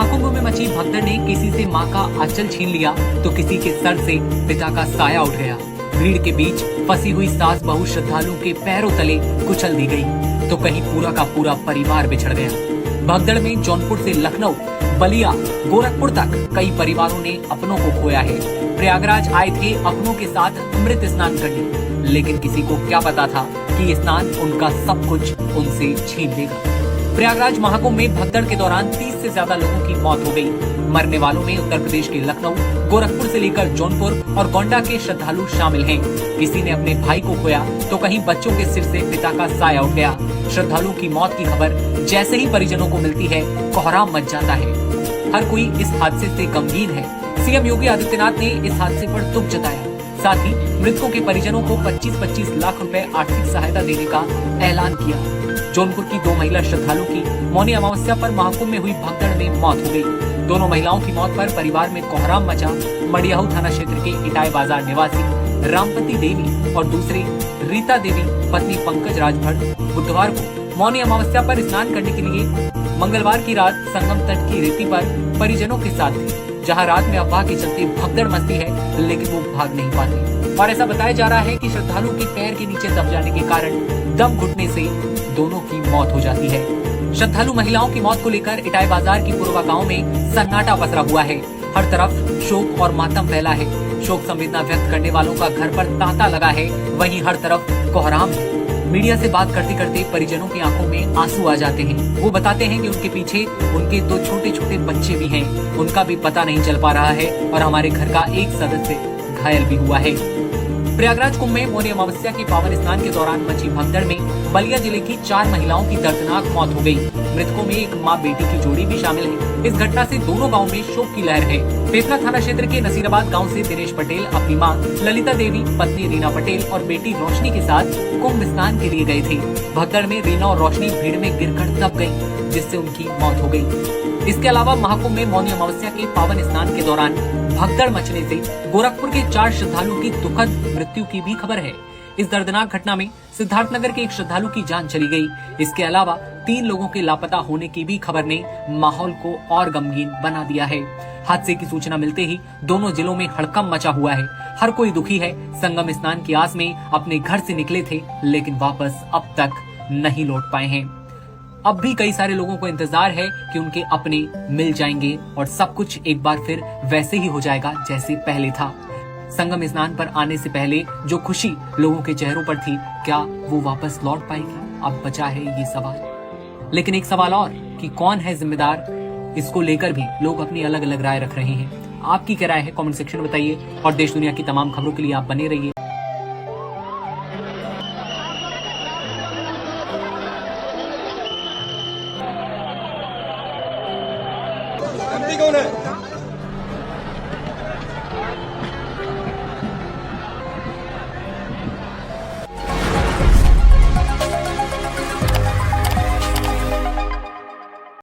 महाकुंभ में मची भगदड़ ने किसी से मां का आंचल छीन लिया तो किसी के सर से पिता का साया उठ गया। भीड़ के बीच फंसी हुई सास बहू श्रद्धालुओं के पैरों तले कुचल दी गई तो कहीं पूरा का पूरा परिवार बिछड़ गया। भगदड़ में जौनपुर से लखनऊ, बलिया, गोरखपुर तक कई परिवारों ने अपनों को खोया है। प्रयागराज आए थे अपनों के साथ अमृत स्नान करने, लेकिन किसी को क्या पता था कि ये स्नान उनका सब कुछ उनसे छीन लेगा। प्रयागराज महाकुंभ में भगदड़ के दौरान 30 से ज्यादा लोगों की मौत हो गई। मरने वालों में उत्तर प्रदेश के लखनऊ, गोरखपुर से लेकर जौनपुर और गोंडा के श्रद्धालु शामिल हैं। किसी ने अपने भाई को खोया तो कहीं बच्चों के सिर से पिता का साया उठ गया। श्रद्धालुओं की मौत की खबर जैसे ही परिजनों को मिलती है, कोहराम मच जाता है। हर कोई इस हादसे से गमगीन है। सीएम योगी आदित्यनाथ ने इस हादसे पर दुख जताया। साथ ही मृतकों के परिजनों को 25-25 लाख रुपए आर्थिक सहायता देने का ऐलान किया। जौनपुर की 2 महिला श्रद्धालु की मौनी अमावस्या पर महाकुंभ में हुई भगदड़ में मौत हो गई। दोनों महिलाओं की मौत पर परिवार में कोहराम मचा। मडियाहू थाना क्षेत्र के इटाई बाजार निवासी रामपति देवी और दूसरी रीता देवी पत्नी पंकज राजभर बुधवार को मौनी अमावस्या पर स्नान करने के लिए मंगलवार की रात संगम तट की रेती पर परिजनों के साथ थे, जहां रात में अफवाह के चलते भगदड़ मचती है, लेकिन वो भाग नहीं पाते। और ऐसा बताया जा रहा है कि श्रद्धालुओं के पैर के नीचे दब जाने के कारण दम घुटने से दोनों की मौत हो जाती है। श्रद्धालु महिलाओं की मौत को लेकर इटाई बाजार की पूर्वा गांव में सन्नाटा पसरा हुआ है। हर तरफ शोक और मातम फैला है। शोक संवेदना व्यक्त करने वालों का घर पर तांता लगा है, वहीं हर तरफ कोहराम है। मीडिया से बात करते करते परिजनों की आंखों में आंसू आ जाते हैं। वो बताते हैं कि उनके पीछे उनके 2 छोटे छोटे बच्चे भी हैं, उनका भी पता नहीं चल पा रहा है और हमारे घर का एक सदस्य घायल भी हुआ है। प्रयागराज कुंभ में मौनी अमावस्या के पावन स्नान के दौरान मची भगदड़ में बलिया जिले की 4 महिलाओं की दर्दनाक मौत हो गई। मृतकों में एक मां बेटी की जोड़ी भी शामिल है। इस घटना से दोनों गांव में शोक की लहर है। पेपला थाना क्षेत्र के नसीराबाद गांव से दिनेश पटेल अपनी मां ललिता देवी, पत्नी रीना पटेल और बेटी रोशनी के साथ कुंभ स्नान के लिए गए थे। भगदड़ में रीना और रोशनी भीड़ में गिरकर दब गयी, जिससे उनकी मौत हो गयी। इसके अलावा महाकुंभ में मौनी अमावस्या के पावन स्नान के दौरान भगदड़ मचने से गोरखपुर के 4 श्रद्धालुओं की दुखद मृत्यु की भी खबर है। इस दर्दनाक घटना में सिद्धार्थनगर के एक श्रद्धालु की जान चली गई। इसके अलावा 3 लोगों के लापता होने की भी खबर ने माहौल को और गमगीन बना दिया है। हादसे की सूचना मिलते ही दोनों जिलों में हड़कंप मचा हुआ है। हर कोई दुखी है। संगम स्नान की आस में अपने घर से निकले थे, लेकिन वापस अब तक नहीं लौट पाए हैं। अब भी कई सारे लोगों को इंतजार है कि उनके अपने मिल जाएंगे और सब कुछ एक बार फिर वैसे ही हो जाएगा जैसे पहले था। संगम स्नान पर आने से पहले जो खुशी लोगों के चेहरों पर थी, क्या वो वापस लौट पाएगी? अब बचा है ये सवाल। लेकिन एक सवाल और कि कौन है जिम्मेदार, इसको लेकर भी लोग अपनी अलग अलग राय रख रहे हैं। आपकी क्या राय है? कमेंट सेक्शन में बताइए और देश दुनिया की तमाम खबरों के लिए आप बने रहिए। एमपी कौन है?